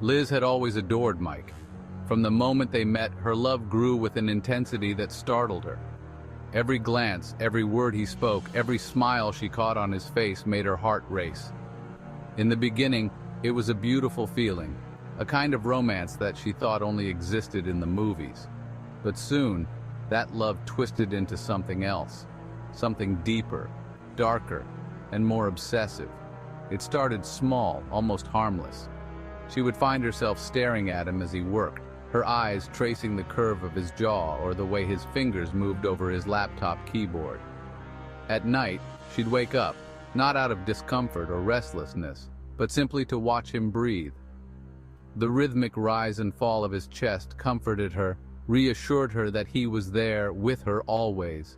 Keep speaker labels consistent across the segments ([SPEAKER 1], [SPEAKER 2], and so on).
[SPEAKER 1] Liz had always adored Mike. From the moment they met, her love grew with an intensity that startled her. Every glance, every word he spoke, every smile she caught on his face made her heart race. In the beginning, it was a beautiful feeling, a kind of romance that she thought only existed in the movies. But soon, that love twisted into something else, something deeper, darker, and more obsessive. It started small, almost harmless. She would find herself staring at him as he worked, her eyes tracing the curve of his jaw or the way his fingers moved over his laptop keyboard. At night, she'd wake up, not out of discomfort or restlessness, but simply to watch him breathe. The rhythmic rise and fall of his chest comforted her, reassured her that he was there with her always.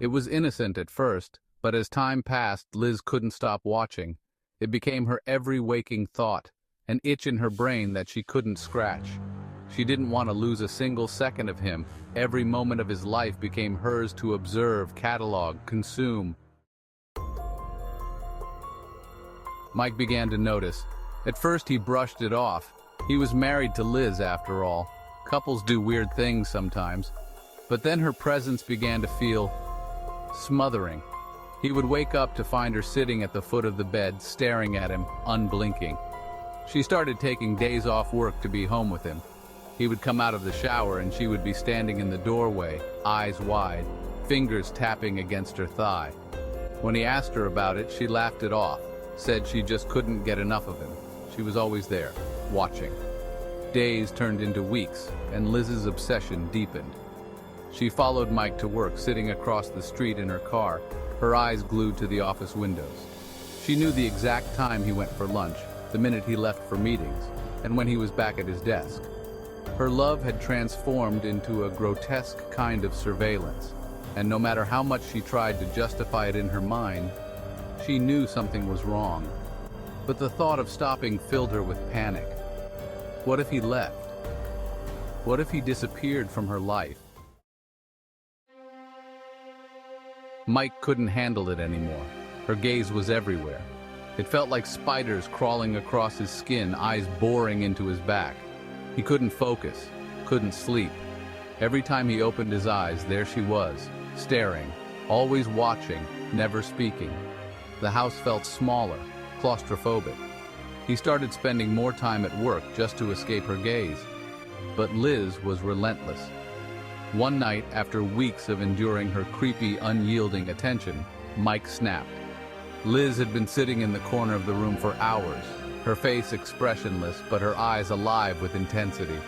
[SPEAKER 1] It was innocent at first, but as time passed, Liz couldn't stop watching. It became her every waking thought, an itch in her brain that she couldn't scratch. She didn't want to lose a single second of him. Every moment of his life became hers to observe, catalog, consume. Mike began to notice. At first he brushed it off. He was married to Liz after all. Couples do weird things sometimes. But then her presence began to feel smothering. He would wake up to find her sitting at the foot of the bed, staring at him, unblinking. She started taking days off work to be home with him. He would come out of the shower and she would be standing in the doorway, eyes wide, fingers tapping against her thigh. When he asked her about it, she laughed it off, said she just couldn't get enough of him. She was always there, watching. Days turned into weeks, and Liz's obsession deepened. She followed Mike to work, sitting across the street in her car, her eyes glued to the office windows. She knew the exact time he went for lunch, the minute he left for meetings, and when he was back at his desk. Her love had transformed into a grotesque kind of surveillance, and no matter how much she tried to justify it in her mind, she knew something was wrong. But the thought of stopping filled her with panic. What if he left? What if he disappeared from her life? Mike couldn't handle it anymore. Her gaze was everywhere. It felt like spiders crawling across his skin, eyes boring into his back. He couldn't focus, couldn't sleep. Every time he opened his eyes, there she was, staring, always watching, never speaking. The house felt smaller, claustrophobic. He started spending more time at work just to escape her gaze. But Liz was relentless. One night, after weeks of enduring her creepy, unyielding attention, Mike snapped. Liz had been sitting in the corner of the room for hours, her face expressionless but her eyes alive with intensity.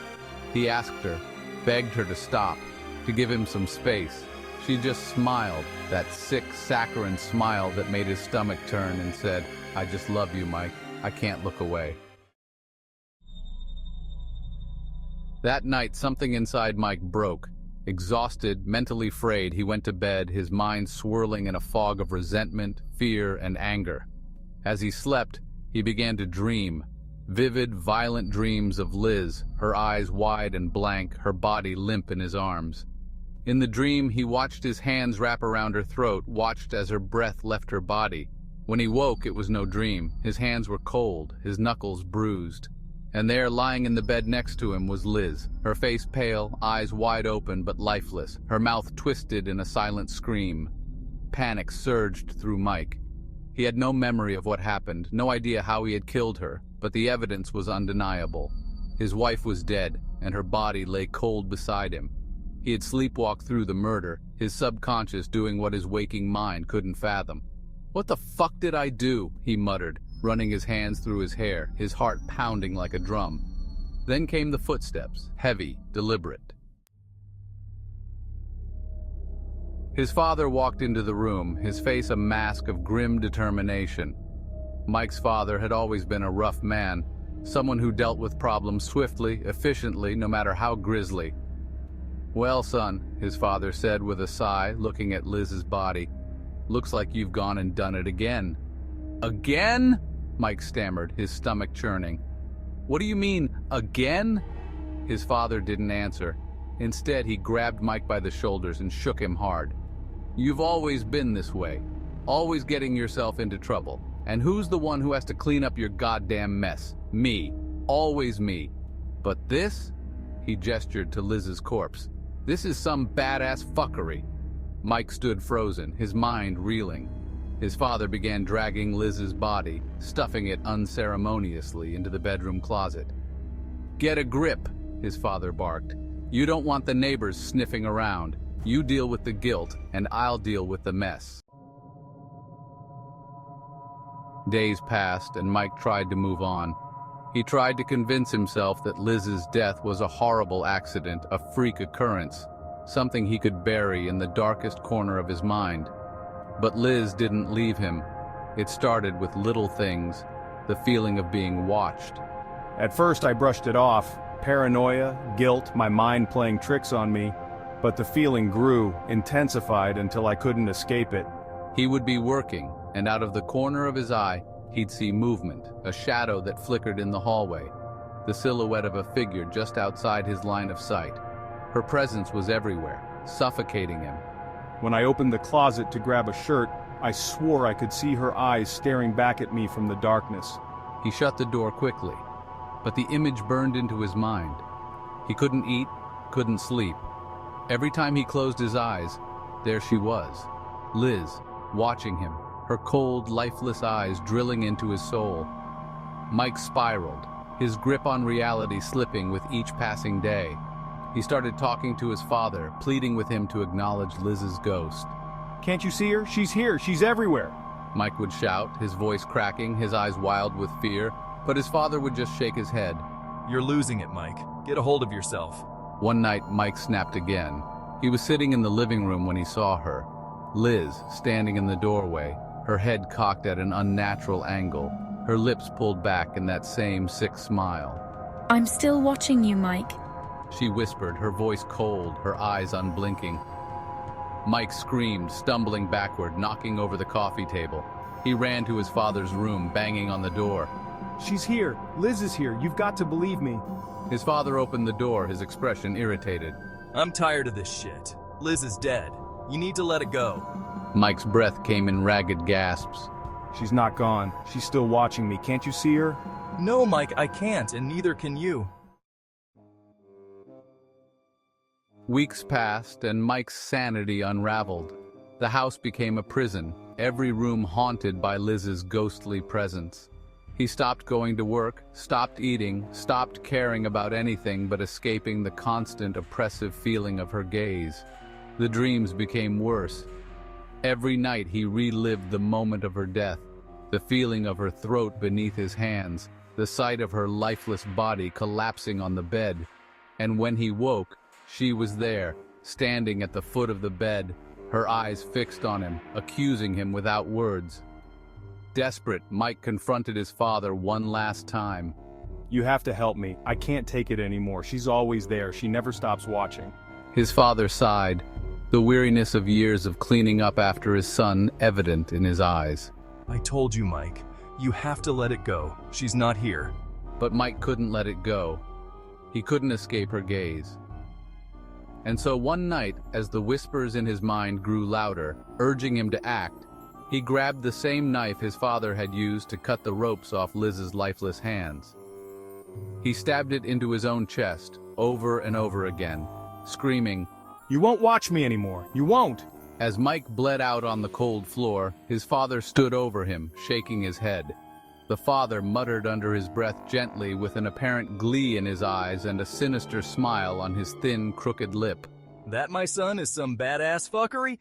[SPEAKER 1] He asked her, begged her to stop, to give him some space. She just smiled, that sick, saccharine smile that made his stomach turn, and said, "I just love you, Mike. I can't look away." That night, something inside Mike broke. Exhausted, mentally frayed, he went to bed, his mind swirling in a fog of resentment, fear, and anger. As he slept, he began to dream. Vivid, violent dreams of Liz, her eyes wide and blank, her body limp in his arms. In the dream, he watched his hands wrap around her throat, watched as her breath left her body. When he woke, it was no dream. His hands were cold, his knuckles bruised. And there, lying in the bed next to him, was Liz, her face pale, eyes wide open but lifeless, her mouth twisted in a silent scream. Panic surged through Mike. He had no memory of what happened, no idea how he had killed her, but the evidence was undeniable. His wife was dead, and her body lay cold beside him. He had sleepwalked through the murder, his subconscious doing what his waking mind couldn't fathom. "What the fuck did I do?" he muttered, running his hands through his hair, his heart pounding like a drum. Then came the footsteps, heavy, deliberate. His father walked into the room, his face a mask of grim determination. Mike's father had always been a rough man, someone who dealt with problems swiftly, efficiently, no matter how grisly. "Well, son," his father said with a sigh, looking at Liz's body, "looks like you've gone and done it again." "Again?" Mike stammered, his stomach churning. "What do you mean, again?" His father didn't answer. Instead, he grabbed Mike by the shoulders and shook him hard. "You've always been this way, always getting yourself into trouble. And who's the one who has to clean up your goddamn mess? Me. always me. But this? He gestured to Liz's corpse. This is some badass fuckery. Mike stood frozen, his mind reeling. His father began dragging Liz's body, stuffing it unceremoniously into the bedroom closet. Get a grip, his father barked. You don't want the neighbors sniffing around. You deal with the guilt, and I'll deal with the mess. Days passed, and Mike tried to move on. He tried to convince himself that Liz's death was a horrible accident, a freak occurrence, something he could bury in the darkest corner of his mind. But Liz didn't leave him. It started with little things, the feeling of being watched.
[SPEAKER 2] At first I brushed it off, paranoia, guilt, my mind playing tricks on me, but the feeling grew, intensified until I couldn't escape it.
[SPEAKER 1] He would be working, and out of the corner of his eye, he'd see movement, a shadow that flickered in the hallway, the silhouette of a figure just outside his line of sight. Her presence was everywhere, suffocating him.
[SPEAKER 2] When I opened the closet to grab a shirt, I swore I could see her eyes staring back at me from the darkness.
[SPEAKER 1] He shut the door quickly, but the image burned into his mind. He couldn't eat, couldn't sleep. Every time he closed his eyes, there she was, Liz, watching him, her cold, lifeless eyes drilling into his soul. Mike spiraled, his grip on reality slipping with each passing day. He started talking to his father, pleading with him to acknowledge Liz's ghost.
[SPEAKER 2] Can't you see her? She's here, she's everywhere.
[SPEAKER 1] Mike would shout, his voice cracking, his eyes wild with fear, but his father would just shake his head.
[SPEAKER 3] You're losing it, Mike. Get a hold of yourself.
[SPEAKER 1] One night, Mike snapped again. He was sitting in the living room when he saw her. Liz, standing in the doorway, her head cocked at an unnatural angle, her lips pulled back in that same sick smile.
[SPEAKER 4] I'm still watching you, Mike.
[SPEAKER 1] She whispered, her voice cold, her eyes unblinking. Mike screamed, stumbling backward, knocking over the coffee table. He ran to his father's room, banging on the door.
[SPEAKER 2] She's here. Liz is here. You've got to believe me.
[SPEAKER 1] His father opened the door, his expression irritated.
[SPEAKER 3] I'm tired of this shit. Liz is dead. You need to let it go.
[SPEAKER 1] Mike's breath came in ragged gasps.
[SPEAKER 2] She's not gone. She's still watching me. Can't you see her?
[SPEAKER 3] No, Mike, I can't, and neither can you.
[SPEAKER 1] Weeks passed, and Mike's sanity unraveled. The house became a prison, every room haunted by Liz's ghostly presence. He stopped going to work, stopped eating, stopped caring about anything but escaping the constant oppressive feeling of her gaze. The dreams became worse. Every night he relived the moment of her death, the feeling of her throat beneath his hands, the sight of her lifeless body collapsing on the bed. And when he woke, she was there, standing at the foot of the bed, her eyes fixed on him, accusing him without words. Desperate, Mike confronted his father one last time.
[SPEAKER 2] You have to help me. I can't take it anymore. She's always there. She never stops watching.
[SPEAKER 1] His father sighed, the weariness of years of cleaning up after his son evident in his eyes.
[SPEAKER 3] I told you, Mike. You have to let it go. She's not here.
[SPEAKER 1] But Mike couldn't let it go. He couldn't escape her gaze. And so one night, as the whispers in his mind grew louder, urging him to act, he grabbed the same knife his father had used to cut the ropes off Liz's lifeless hands. He stabbed it into his own chest, over and over again, screaming,
[SPEAKER 2] You won't watch me anymore. You won't.
[SPEAKER 1] As Mike bled out on the cold floor, his father stood over him, shaking his head. The father muttered under his breath gently with an apparent glee in his eyes and a sinister smile on his thin, crooked lip.
[SPEAKER 3] That, my son, is some badass fuckery?